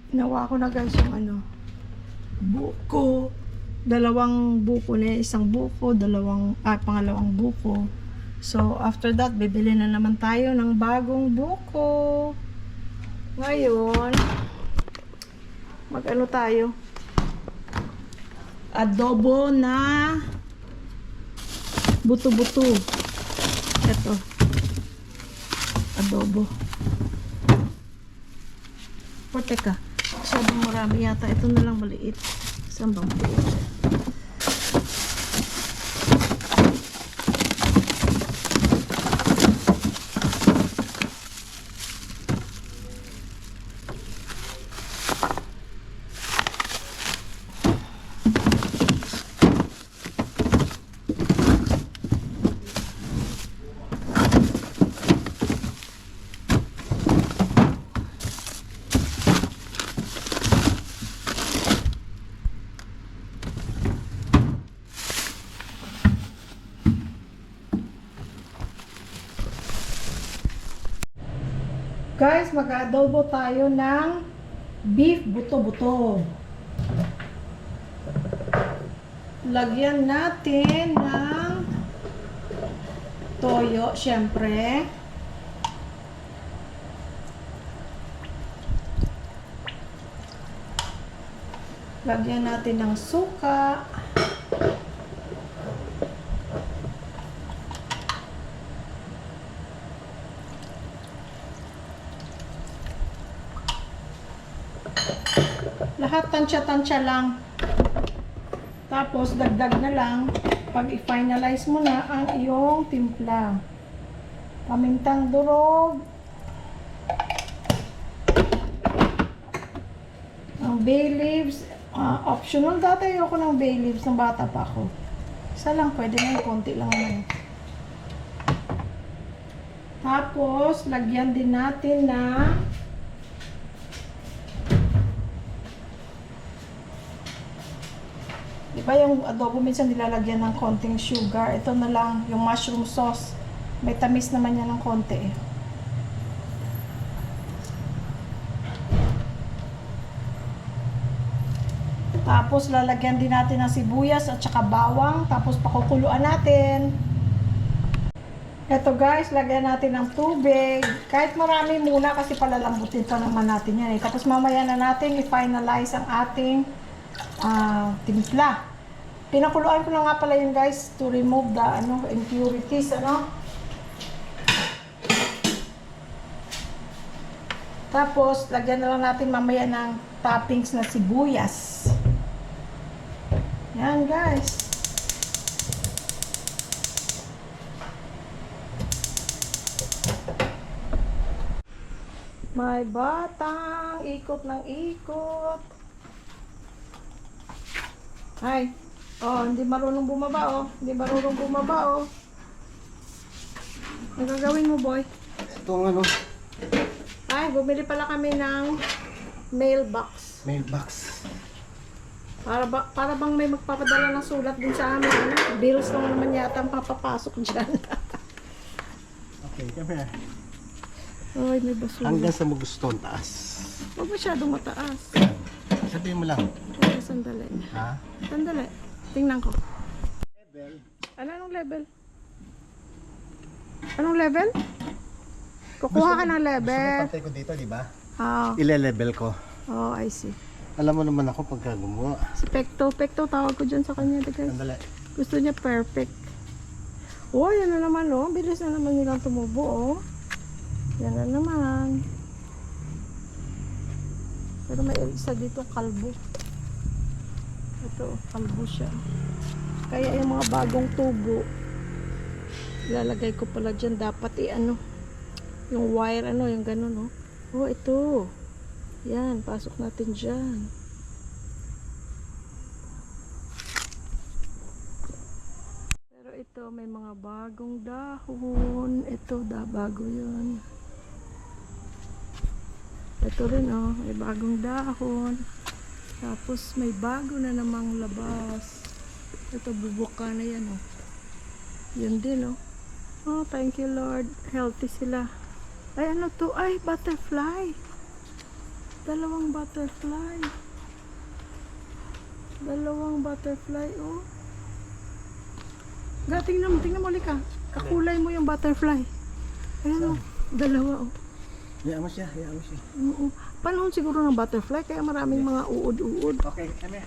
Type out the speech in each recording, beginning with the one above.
Nawa ko na guys yung ano, buko. Dalawang buko na, isang buko, pangalawang buko. So, after that, bibili na naman tayo ng bagong buko. Ngayon, mag-ano tayo? Adobo na buto-buto. Ito. Adobo. O, teka. Masyadong marami yata. Ito na lang maliit. Saan bang maliit? Guys, mag-adobo tayo ng beef buto-buto. Lagyan natin ng toyo, syempre. Lagyan natin ng suka. Lahat tansya-tansya lang. Tapos, dagdag na lang pag i-finalize mo na ang iyong timpla. Pamintang durog. Ang bay leaves. Optional. Dati ayoko ng bay leaves ng bata pa ako. Isa lang, pwede na yung konti lang naman. Tapos, lagyan din natin na diba yung adobo minsan nilalagyan ng konting sugar. Ito na lang, yung mushroom sauce. May tamis naman yan ng konti eh. Tapos lalagyan din natin ng sibuyas at saka bawang. Tapos pakukuluan natin. Ito guys, lagyan natin ng tubig. Kahit marami muna kasi palalambutin pa naman natin yan eh. Tapos mamaya na natin i-finalize ang ating timpla. Pinakuluan ko na nga pala yun guys to remove the impurities, Tapos, lagyan na lang natin mamaya ng toppings na sibuyas. Yan guys. May batang ikot ng ikot. Ay. Oh, hindi marunong bumaba, oh. Hindi marunong bumaba, oh. Ang gagawin mo, boy? Itong ano? Ay, bumili pala kami ng mailbox. Mailbox. Para bang may magpapadala ng sulat din sa amin, bills lang naman yata ang papapasok dyan. Okay, come here. Ay, may basura. Hanggang sa mo gusto, taas. Huwag masyadong mataas. Sabihin mo lang. Okay, sandali. Ha? Sandali. Tingnan ko. Level. Anong level? Anong level? Kukuha ka ng level. Gusto mo pantay ko dito, di ba? Ah. Ile-level ko. Oh, I see. Alam mo naman ako pagka gumawa. Si Pekto. Pekto, tawag ko dyan sa kanya. Guys. Sandali. Gusto niya perfect. Oh, yan na naman, oh. Bilis na naman nilang tumubo, oh. Yan na naman. Pero may isa dito, kalbo. Ito, kalbo siya. Kaya yung mga bagong tubo, ilalagay ko pala dyan. Dapat yung wire, yung ganun, oh. Oh, ito. Yan, pasok natin dyan. Pero ito, may mga bagong dahon. Ito, bago yun. Ito rin, oh. May bagong dahon. Tapos, may bago na namang labas. Ito, bubuka na yan, oh. Yun din, oh. Oh, thank you, Lord. Healthy sila. Ay, ano to? Ay, butterfly. Dalawang butterfly. Dalawang butterfly, oh. Tingnan mo, ulit ka. Kakulay mo yung butterfly. Ayan, oh. Dalawa, oh. Hayaan mo siya, hayaan mo siya. Oo. Panahon siguro ng butterfly, kaya maraming mga uod-uod. Okay, kami.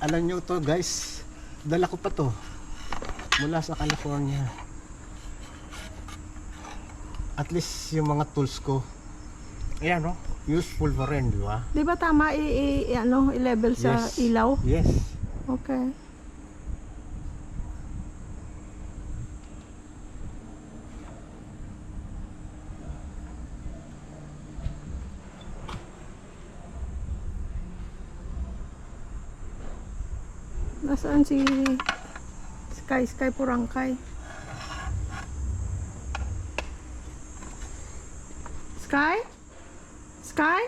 Alam nyo to guys, dala ko pa to mula sa California. At least yung mga tools ko, ayan no, useful for rin, di ba? Di ba tama i-level sa Yes. ilaw? Yes. Okay. Nasaan si Sky Purangkay? Sky? Sky?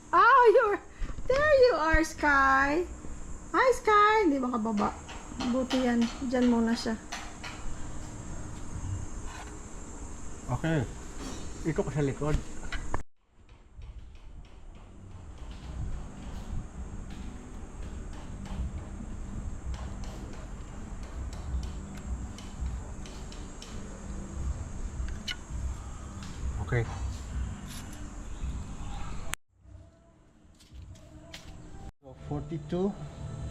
Oh, there you are, Sky. Hi, Sky. Hindi makababa. Buti yan. Diyan muna siya. Okay. Ito ko sa likod. Okay. So 42,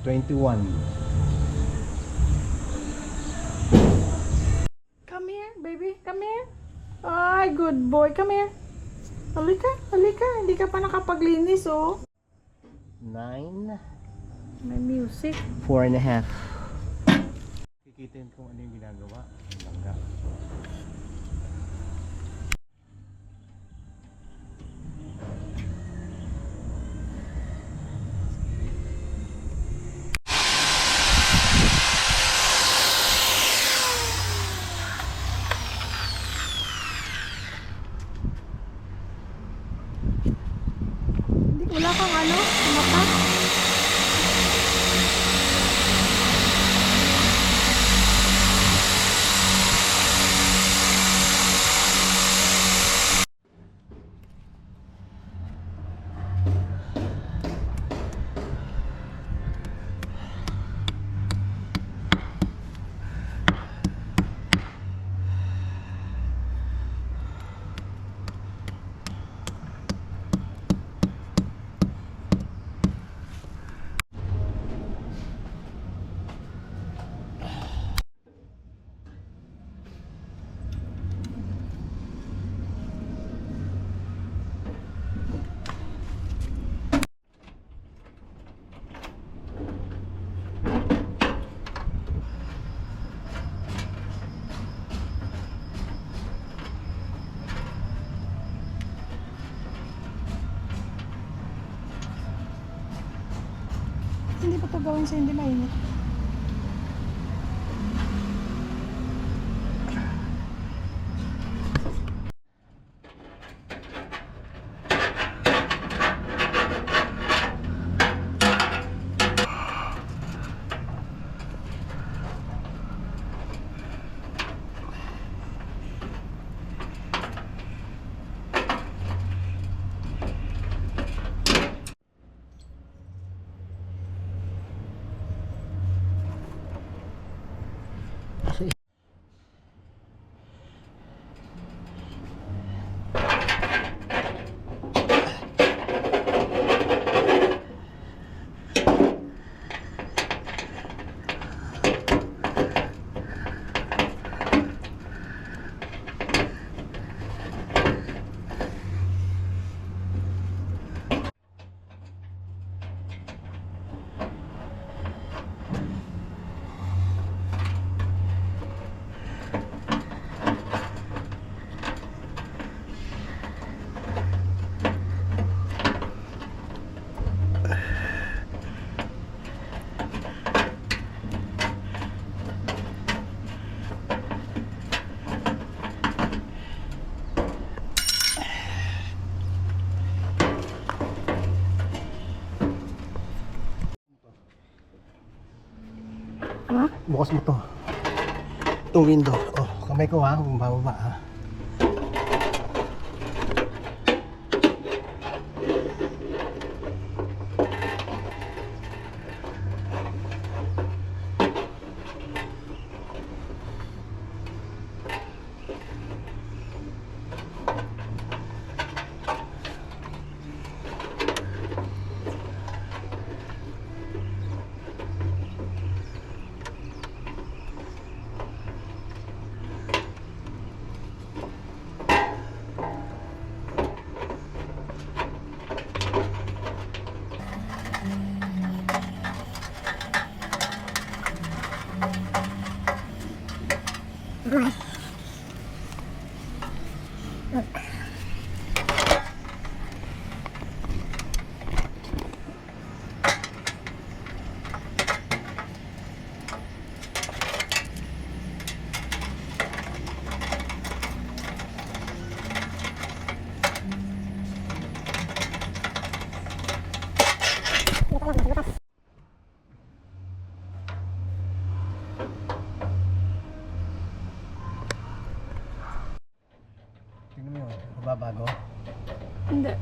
21. Come here, baby. Come here. Ay, good boy. Come here. Halika. Hindi ka pa nakapaglinis, oh. 9, May music. 4.5. Kikitin kung ano yung ginagawa. Ang langga. Wala kang mata? Hindi pa ito gawin sa hindi mainit. Ha? Bukas mo to. Itong window. Oh, kamay ko ha, bumababa ha. ko? Hindi.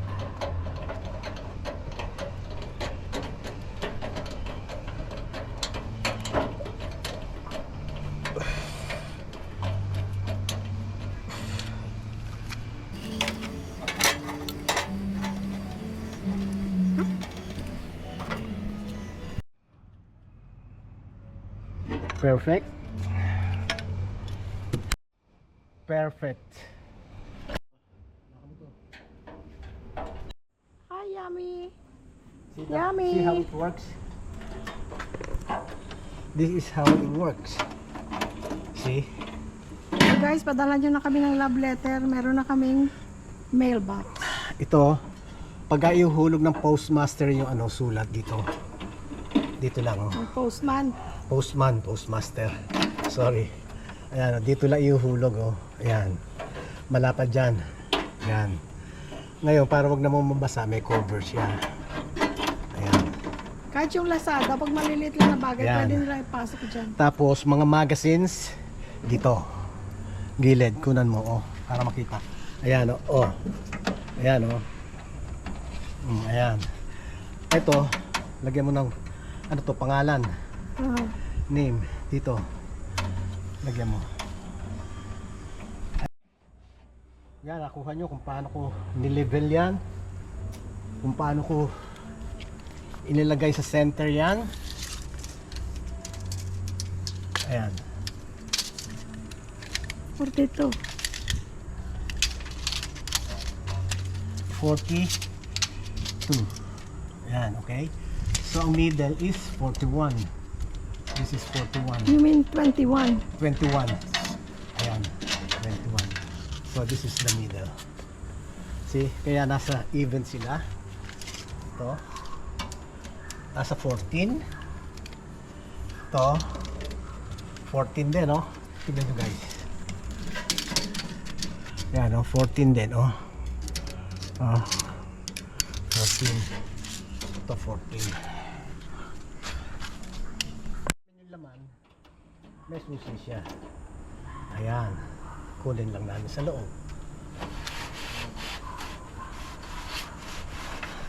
Perfect. Perfect. Hi, yummy. See, Yummy. See how it works? This is how it works. See? So guys, padala nyo na kami ng love letter. Meron na kaming mailbox. Ito, pag iuhulog ng postmaster yung sulat dito. Dito lang, oh. Ang postman. Postmaster. Sorry. Ayan, dito lang iuhulog, oh. Ayan. Malapad dyan. Ayan. Ngayon, para wag na mo mabasa, may cover siya. Ayan. Kahit yung Lazada, pag maliliit lang na bagay, Yan. pwede nila ipasok dyan. Tapos, mga magazines, dito. Gilid, kunan mo, oh. Para makita. Ayan, oh. Ayan, oh. Ayan. Ito, lagyan mo ng, pangalan. Name, dito. Lagyan mo. Yan, nakuha nyo kung paano ko nilevel yan. Kung paano ko inilagay sa center yan. Ayan. 42. 42. Ayan, okay? So, ang middle is 41. This is 41. You mean 21? 21. Ayan, 21. So, this is the middle. See? Kaya nasa even sila. Ito. Nasa 14. Ito. 14 din, oh. Tignan nyo, guys. Ayan, oh. 14 din, oh. Oh. 14. Ito, 14. May susi siya. Ayan. Kulin lang namin sa loob.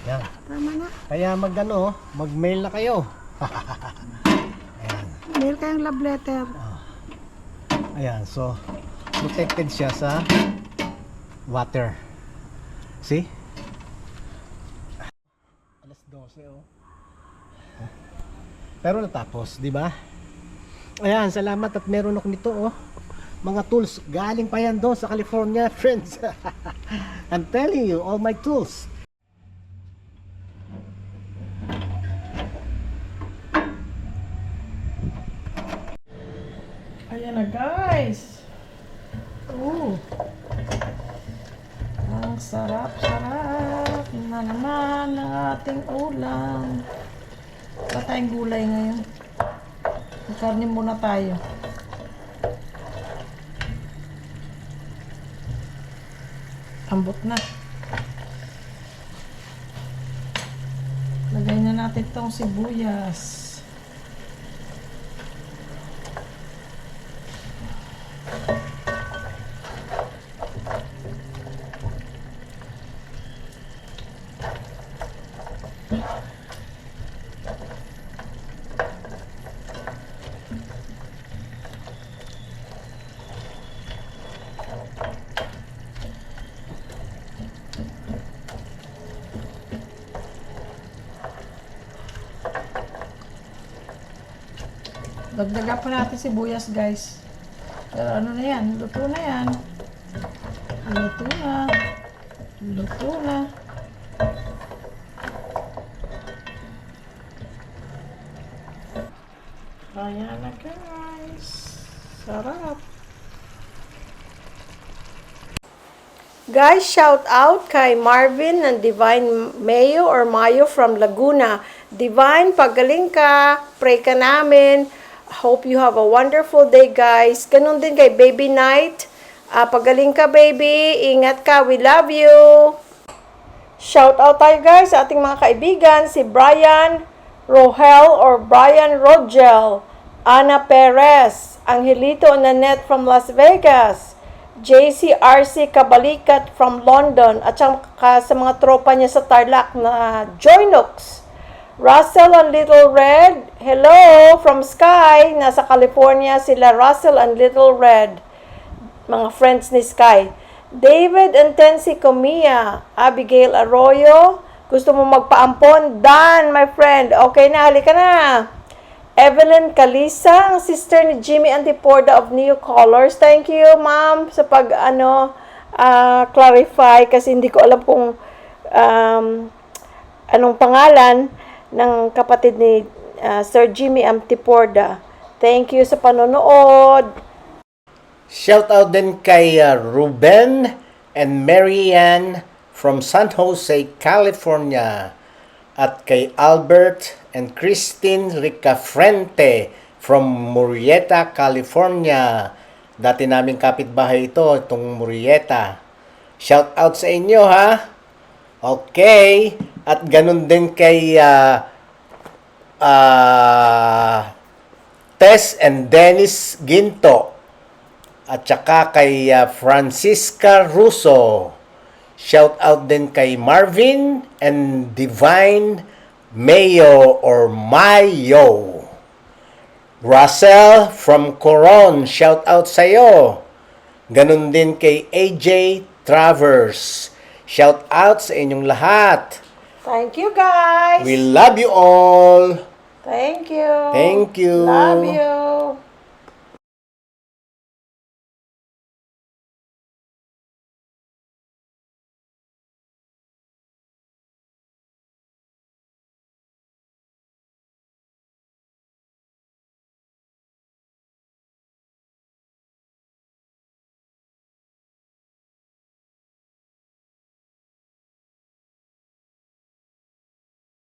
Ayan. Tama na. Kaya mag-mail na kayo. Ayan. Mail kayong love letter. Ayan. So, protected siya sa water. See? Alas 12, oh. Pero natapos, di ba? Ayan, salamat at meron ako nito, oh. Mga tools, galing pa yan doon sa California, friends. I'm telling you, all my tools. Ayan na guys. Ang sarap-sarap na naman ng ating ulam. Wala tayong gulay ngayon. Karne muna tayo. Ambot na. Lagay na natin tong sibuyas. Dagdagan pa natin sibuyas, guys. Pero ano na yan? Luto na yan. Luto na. Luto na. Ayan na, guys. Sarap. Guys, shout out kay Marvin ng Divine Mayo or Mayo from Laguna. Divine, pagaling ka. Pray ka namin. Hope you have a wonderful day, guys. Ganun din kay Baby Night. Pagaling ka, baby. Ingat ka. We love you. Shout out tayo, guys, sa ating mga kaibigan. Si Brian Rohel or Brian Rogel. Ana Perez. Angelito Nanette from Las Vegas. JCRC Kabalikat from London, at saka sa mga tropa niya sa Tarlac na Joynux. Russell and Little Red, hello from Sky. Nasa California sila Russell and Little Red, mga friends ni Sky. David and Tensi Comia, Abigail Arroyo, gusto mo magpaampon? Dan, my friend. Okay na, halika na. Evelyn Calisa, sister ni Jimmy Antiporda of New Colors. Thank you, ma'am, sa clarify kasi hindi ko alam kung anong pangalan ng kapatid ni Sir Jimmy Antiporda. Thank you sa panonood. Shout out din kay Ruben and Marianne from San Jose, California. At kay Albert and Christine Ricafrente from Murrieta, California. Dati naming kapitbahay ito, itong Murrieta. Shout out sa inyo, ha? Okay. At ganun din kay Tess and Dennis Ginto. At saka kay Francisca Russo. Shout out din kay Marvin and Divine Mayo or Mayo. Russell from Coron, shout out sa'yo. Ganun din kay AJ Travers. Shout out sa inyong lahat. Thank you, guys. We love you all. Thank you. Thank you. Love you.